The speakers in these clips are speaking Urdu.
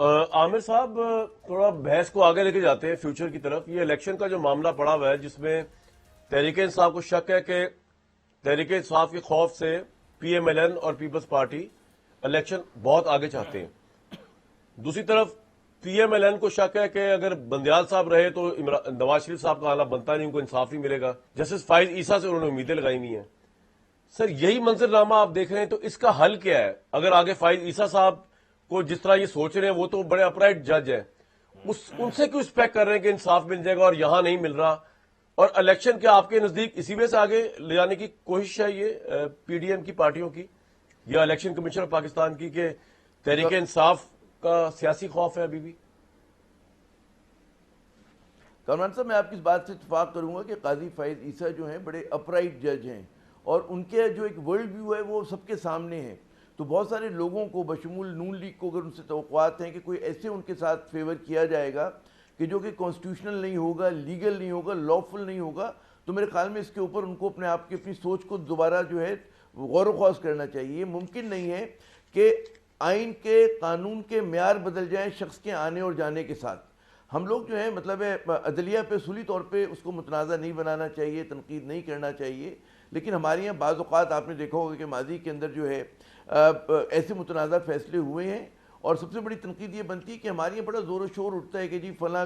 عامر صاحب تھوڑا بحث کو آگے لے کے جاتے ہیں فیوچر کی طرف. یہ الیکشن کا جو معاملہ پڑا ہوا ہے جس میں تحریک انصاف کو شک ہے کہ تحریک انصاف کے خوف سے پی ایم ایل این اور پیپلز پارٹی الیکشن بہت آگے چاہتے ہیں. دوسری طرف پی ایم ایل این کو شک ہے کہ اگر بندیال صاحب رہے تو نواز شریف صاحب کا آنا بنتا نہیں, ان کو انصاف نہیں ملے گا. جسٹس فائز عیسیٰ سے انہوں نے امیدیں لگائی ہوئی ہیں. سر یہی منظرنامہ آپ دیکھ رہے ہیں تو اس کا حل کیا ہے؟ اگر آگے فائز عیسیٰ صاحب کو جس طرح یہ سوچ رہے ہیں, وہ تو بڑے اپرائٹ جج ہیں, ان سے کیوں ایکسپیکٹ کر رہے ہیں کہ انصاف مل جائے گا اور یہاں نہیں مل رہا؟ اور الیکشن کیا آپ کے نزدیک اسی وجہ سے آگے لے جانے کی کوشش ہے یہ پی ڈی ایم کی پارٹیوں کی یا الیکشن کمیشن آف پاکستان کی کہ تحریک انصاف کا سیاسی خوف ہے ابھی بھی؟ کامران صاحب, میں آپ کی اس بات سے اتفاق کروں گا کہ قاضی فائز عیسیٰ جو ہیں بڑے اپرائٹ جج ہیں اور ان کے جو ایک ورلڈ ویو ہے وہ سب کے سامنے ہے. تو بہت سارے لوگوں کو بشمول نون لیگ کو اگر ان سے توقعات ہیں کہ کوئی ایسے ان کے ساتھ فیور کیا جائے گا کہ جو کہ کانسٹیٹیوشنل نہیں ہوگا, لیگل نہیں ہوگا, لافل نہیں ہوگا, تو میرے خیال میں اس کے اوپر ان کو اپنے آپ کی اپنی سوچ کو دوبارہ جو ہے غور و خوض کرنا چاہیے. یہ ممکن نہیں ہے کہ آئین کے قانون کے معیار بدل جائیں شخص کے آنے اور جانے کے ساتھ. ہم لوگ جو ہے مطلب ہے عدلیہ پہ اصولی طور پہ اس کو متنازع نہیں بنانا چاہیے, تنقید نہیں کرنا چاہیے, لیکن ہمارے یہاں بعض اوقات آپ نے دیکھا ہوگا کہ ماضی کے اندر جو ہے ایسے متنازع فیصلے ہوئے ہیں اور سب سے بڑی تنقید یہ بنتی ہے کہ ہمارے یہاں بڑا زور و شور اٹھتا ہے کہ جی فلاں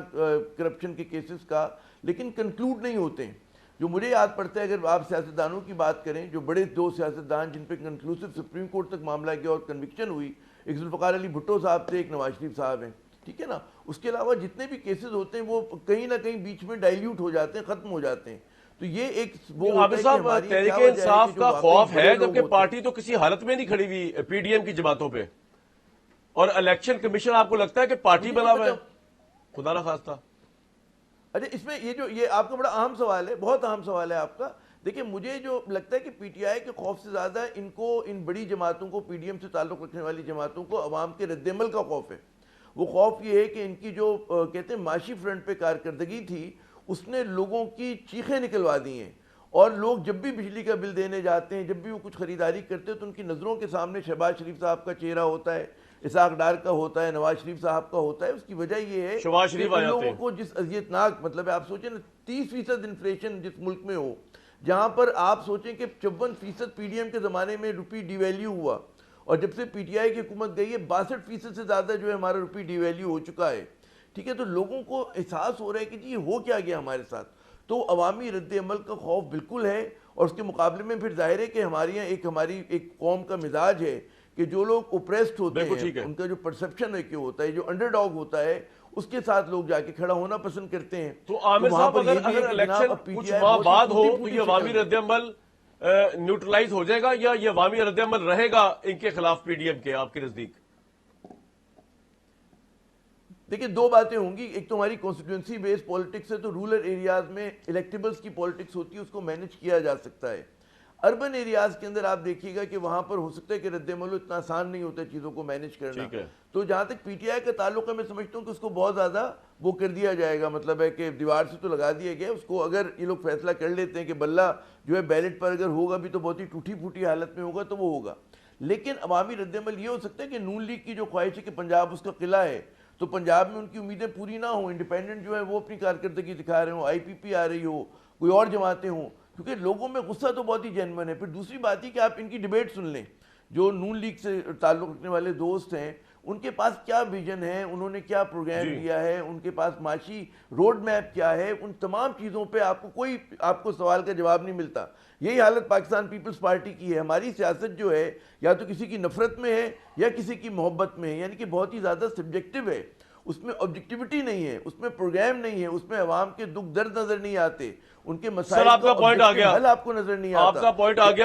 کرپشن کے کیسز کا, لیکن کنکلوڈ نہیں ہوتے ہیں. جو مجھے یاد پڑتا ہے اگر آپ سیاستدانوں کی بات کریں, جو بڑے دو سیاستدان جن پہ کنکلوسیو سپریم کورٹ تک معاملہ گیا اور کنوکشن ہوئی, ایک ذوالفقار علی بھٹو صاحب تھے, ایک نواز شریف صاحب ہیں, ٹھیک ہے نا. اس کے علاوہ جتنے بھی کیسز ہوتے ہیں وہ کہیں نہ کہیں بیچ میں ڈائلیوٹ ہو جاتے ہیں, ختم ہو جاتے ہیں. تو یہ ایک وہ ہوتا ہے کہ ہماری تحریک انصاف کا خوف ہے جبکہ پارٹی تو کسی حالت میں نہیں کھڑی ہوئی پی ڈی ایم کی جماعتوں پہ, اور الیکشن کمیشن آپ کو لگتا ہے کہ پارٹی بنا ہوا ہے؟ خدا نہ خواستہ. اچھا, اس میں یہ آپ کا بڑا اہم سوال ہے, بہت اہم سوال ہے آپ کا. دیکھیں مجھے جو لگتا ہے کہ پی ٹی آئی کے خوف سے زیادہ ان کو, ان بڑی جماعتوں کو, پی ڈی ایم سے تعلق رکھنے والی جماعتوں کو عوام کے رد عمل کا خوف ہے. وہ خوف یہ ہے کہ ان کی جو کہتے ہیں معاشی فرنٹ پہ کارکردگی تھی اس نے لوگوں کی چیخیں نکلوا دی ہیں, اور لوگ جب بھی بجلی کا بل دینے جاتے ہیں, جب بھی وہ کچھ خریداری کرتے ہیں تو ان کی نظروں کے سامنے شہباز شریف صاحب کا چہرہ ہوتا ہے, اسحاق ڈار کا ہوتا ہے, نواز شریف صاحب کا ہوتا ہے. اس کی وجہ یہ ہے کہ ان لوگوں کو جس اذیتناک, مطلب آپ سوچیں نا 30% انفلیشن جس ملک میں ہو, جہاں پر آپ سوچیں کہ 54% پی ڈی ایم کے زمانے میں روپی ڈی ویلیو ہوا, اور جب سے پی ٹی آئی کی حکومت گئی ہے 62% سے زیادہ جو ہے ہمارا روپی ڈی ویلیو ہو چکا ہے, ٹھیک ہے. تو لوگوں کو احساس ہو رہا ہے کہ جی ہو کیا گیا ہمارے ساتھ. تو عوامی رد عمل کا خوف بالکل ہے, اور اس کے مقابلے میں پھر ظاہر ہے کہ ہماری ایک قوم کا مزاج ہے کہ جو لوگ اوپریسڈ ہوتے ہیں ان کا جو پرسپشن ہے کہ ہوتا ہے, جو انڈر ڈاگ ہوتا ہے, اس کے ساتھ لوگ جا کے کھڑا ہونا پسند کرتے ہیں. تو عامر صاحب اگر الیکشن کچھ ماہ بعد ہو تو یہ عوامی رد عمل نیوٹرلائز ہو جائے گا یا یہ عوامی رد عمل رہے گا ان کے خلاف پی ڈی ایم کے آپ کے نزدیک؟ دیکھیں دو باتیں ہوں گی. ایک تو ہماری کانسٹیٹوئنسی بیس پالیٹکس ہے, تو رورل ایریاز میں الیکٹیبلز کی پالیٹکس ہوتی ہے, اس کو مینیج کیا جا سکتا ہے. اربن ایریاز کے اندر آپ دیکھیے گا کہ وہاں پر ہو سکتا ہے کہ رد عمل اتنا آسان نہیں ہوتا چیزوں کو مینیج کرنا. تو جہاں تک پی ٹی آئی کا تعلق ہے, میں سمجھتا ہوں کہ اس کو بہت زیادہ وہ کر دیا جائے گا, مطلب ہے کہ دیوار سے تو لگا دیا گیا اس کو. اگر یہ لوگ فیصلہ کر لیتے ہیں کہ بلہ جو ہے بیلٹ پر اگر ہوگا بھی تو بہت ہی ٹوٹی پھوٹی حالت میں ہوگا تو وہ ہوگا. لیکن عوامی رد عمل یہ ہو سکتا ہے کہ نون لیگ کی جو خواہش ہے کہ پنجاب اس کا قلعہ ہے, تو پنجاب میں ان کی امیدیں پوری نہ ہوں, انڈیپینڈنٹ جو ہے وہ اپنی کارکردگی دکھا رہے ہوں, آئی پی پی آ رہی ہو, کوئی اور جماعتیں ہوں, کیونکہ لوگوں میں غصہ تو بہت ہی جینوئن ہے. پھر دوسری بات ہی کہ آپ ان کی ڈیبیٹ سن لیں, جو نون لیگ سے تعلق رکھنے والے دوست ہیں ان کے پاس کیا ویژن ہے, انہوں نے کیا پروگرام دیا ہے, ان کے پاس معاشی روڈ میپ کیا ہے, ان تمام چیزوں پہ آپ کو سوال کا جواب نہیں ملتا. یہی حالت پاکستان پیپلز پارٹی کی ہے. ہماری سیاست جو ہے یا تو کسی کی نفرت میں ہے یا کسی کی محبت میں ہے, یعنی کہ بہت ہی زیادہ سبجیکٹیو ہے. اس میں آبجیکٹیوٹی نہیں ہے, اس میں پروگرام نہیں ہے, اس میں عوام کے دکھ درد نظر نہیں آتے, ان کے مسائل کا حل آپ کو نظر نہیں آتا. آپ کا پوائنٹ آ گیا.